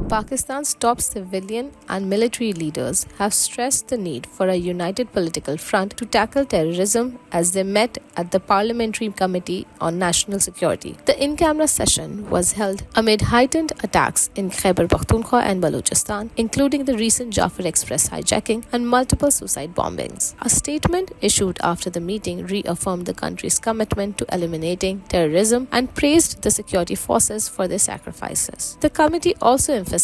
Pakistan's top civilian and military leaders have stressed the need for a united political front to tackle terrorism as they met at the Parliamentary Committee on National Security. The in-camera session was held amid heightened attacks in Khyber Pakhtunkhwa and Balochistan, including the recent Jafar Express hijacking and multiple suicide bombings. A statement issued after the meeting reaffirmed the country's commitment to eliminating terrorism and praised the security forces for their sacrifices. The committee also emphasized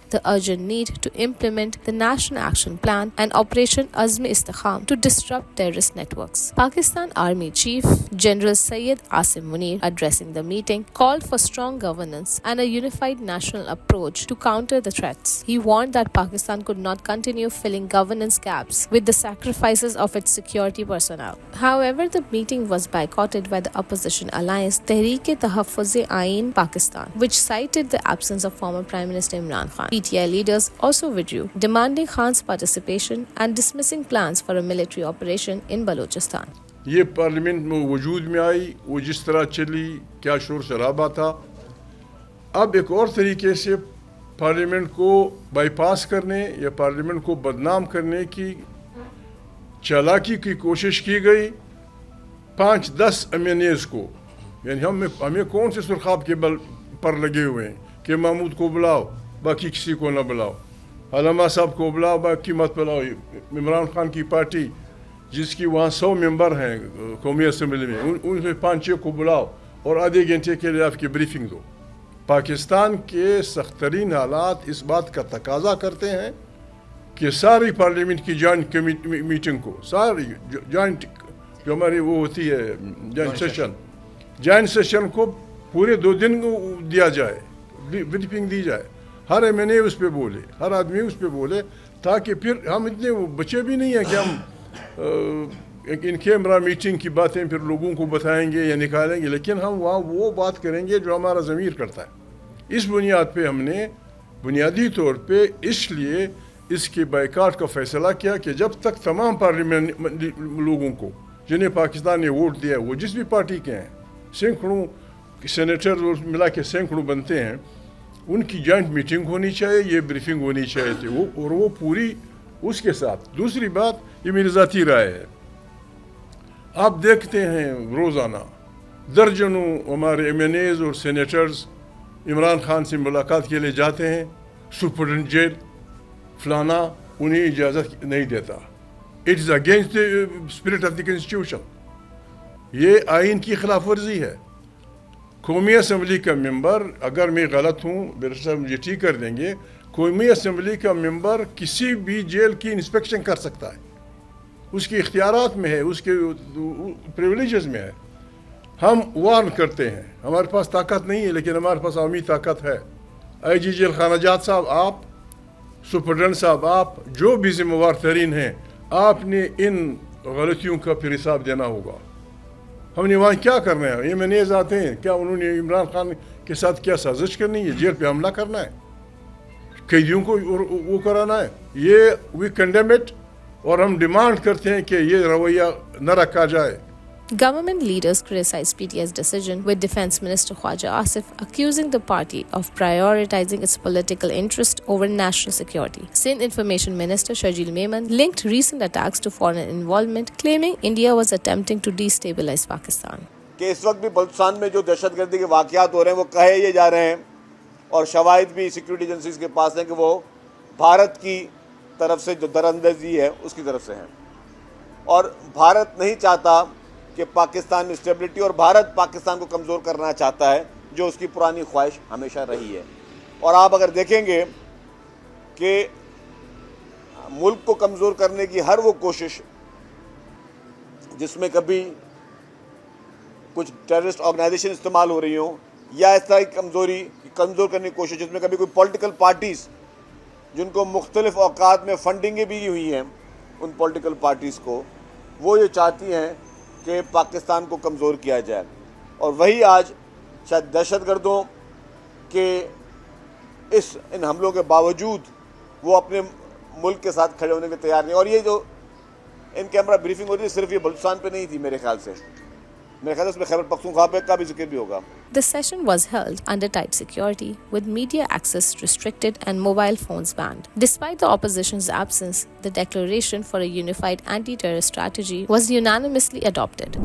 the urgent need to implement the National Action Plan and Operation Azm-e-Istikham to disrupt terrorist networks. Pakistan Army Chief General Syed Asim Munir, addressing the meeting, called for strong governance and a unified national approach to counter the threats. He warned that Pakistan could not continue filling governance gaps with the sacrifices of its security personnel. However, the meeting was boycotted by the opposition alliance Tehreek-e-Tahaffuz-e-Ain Pakistan, which cited the absence of former Prime Minister Imran Khan. PTI leaders also withdrew, demanding Khan's participation and dismissing plans for a military operation in Balochistan. یہ parliament میں وجود میں آئی، وہ جس طرح چلی، کیا شور شرابہ تھا. اب ایک اور طریقے سے پارلیمنٹ کو بائی پاس کرنے یا پارلیمنٹ کو بدنام کرنے کی چالاکی کی کوشش کی گئی. 5-10 MNAs کو، یعنی ہمیں کون سے سرخاب کے بل پر لگے ہوئے ہیں کہ محمود کو بلاؤ باقی کسی کو نہ بلاؤ، علامہ صاحب کو بلاؤ باقی مت بلاؤ. عمران خان کی پارٹی جس کی وہاں 100 ممبر ہیں قومی اسمبلی میں، ان سے 5-6 کو بلاؤ اور آدھے گھنٹے کے لیے آپ کی بریفنگ دو. پاکستان کے سخت ترین حالات اس بات کا تقاضا کرتے ہیں کہ ساری پارلیمنٹ کی جوائنٹ میٹنگ کو، ساری جوائنٹ جو ہماری وہ ہوتی ہے جوائنٹ سیشن کو پورے 2 دن دیا جائے، بریفنگ دی جائے. ہر MNA اس پہ بولے، ہر آدمی اس پہ بولے، تاکہ پھر ہم اتنے بچے بھی نہیں ہیں کہ ہم ان کیمرہ میٹنگ کی باتیں پھر لوگوں کو بتائیں گے یا نکالیں گے، لیکن ہم وہاں وہ بات کریں گے جو ہمارا ضمیر کرتا ہے. اس بنیاد پہ ہم نے بنیادی طور پہ اس لیے اس کے بائیکاٹ کا فیصلہ کیا کہ جب تک تمام پارلیمنٹ لوگوں کو جنہیں پاکستان نے ووٹ دیا، وہ جس بھی پارٹی کے ہیں، سینکڑوں سینیٹر ملا کے سینکڑوں بنتے ہیں، ان کی جوائنٹ میٹنگ ہونی چاہیے، یہ بریفنگ ہونی چاہیے تھی اور وہ پوری اس کے ساتھ. دوسری بات، یہ میری ذاتی رائے ہے، آپ دیکھتے ہیں روزانہ درجنوں ہمارے MNAs اور سینیٹرز عمران خان سے ملاقات کے لیے جاتے ہیں. سپرڈنٹ جیل فلانا انہیں اجازت نہیں دیتا. It is against the spirit of the constitution. یہ آئین کی خلاف ورزی ہے. قومی اسمبلی کا ممبر، اگر میں غلط ہوں بیرسٹر صاحب مجھے ٹھیک کر دیں گے، قومی اسمبلی کا ممبر کسی بھی جیل کی انسپیکشن کر سکتا ہے، اس کے اختیارات میں ہے، اس کے پریولیجز میں ہے. ہم وارن کرتے ہیں، ہمارے پاس طاقت نہیں ہے لیکن ہمارے پاس عوامی طاقت ہے. IG جیل خانہ جات صاحب، آپ سپرڈنٹ صاحب، آپ جو بھی ذمہ وار ترین ہیں، آپ نے ان غلطیوں کا پھر حساب دینا ہوگا. ہم نے وہاں کیا کرنا ہے؟ MNAs آتے ہیں، کیا انہوں نے عمران خان کے ساتھ کیا سازش کرنی ہے؟ جیل پہ حملہ کرنا ہے، قیدیوں کو وہ کرانا ہے؟ یہ وی کنڈیم اٹ، اور ہم ڈیمانڈ کرتے ہیں کہ یہ رویہ نہ رکھا جائے. Government leaders criticized PTI's decision, with Defence Minister Khwaja Asif accusing the party of prioritizing its political interest over national security. Sindh Information Minister Sharjeel Memon linked recent attacks to foreign involvement, claiming India was attempting to destabilize Pakistan. کہ اس وقت بھی بلوچستان میں جو دہشت گردی کے واقعات ہو رہے ہیں وہ کہے یہ جا رہے ہیں، اور شواہد بھی سیکورٹی ایجنسیز کے پاس ہیں کہ وہ بھارت کی طرف سے جو دراندازی ہے اس کی طرف سے ہیں. اور بھارت نہیں چاہتا کہ پاکستان میں اسٹیبلٹی، اور بھارت پاکستان کو کمزور کرنا چاہتا ہے، جو اس کی پرانی خواہش ہمیشہ رہی ہے. اور آپ اگر دیکھیں گے کہ ملک کو کمزور کرنے کی ہر وہ کوشش جس میں کبھی کچھ ٹیررسٹ آرگنائزیشن استعمال ہو رہی ہوں، یا اس طرح کی کمزور کرنے کی کوشش جس میں کبھی کوئی پولیٹیکل پارٹیز جن کو مختلف اوقات میں فنڈنگیں بھی ہوئی ہیں، ان پولیٹیکل پارٹیز کو وہ یہ چاہتی ہیں کہ پاکستان کو کمزور کیا جائے. اور وہی آج شاید دہشت گردوں کے ان حملوں کے باوجود وہ اپنے ملک کے ساتھ کھڑے ہونے کے تیار نہیں. اور یہ جو ان کیمرہ بریفنگ ہوتی ہے صرف یہ بلوچستان پہ نہیں تھی، میرے خیال سے اس میں خیبر پختونخوا کا بھی ذکر بھی ہوگا. The session was held under tight security, with media access restricted and mobile phones banned. Despite the opposition's absence, the declaration for a unified anti-terror strategy was unanimously adopted.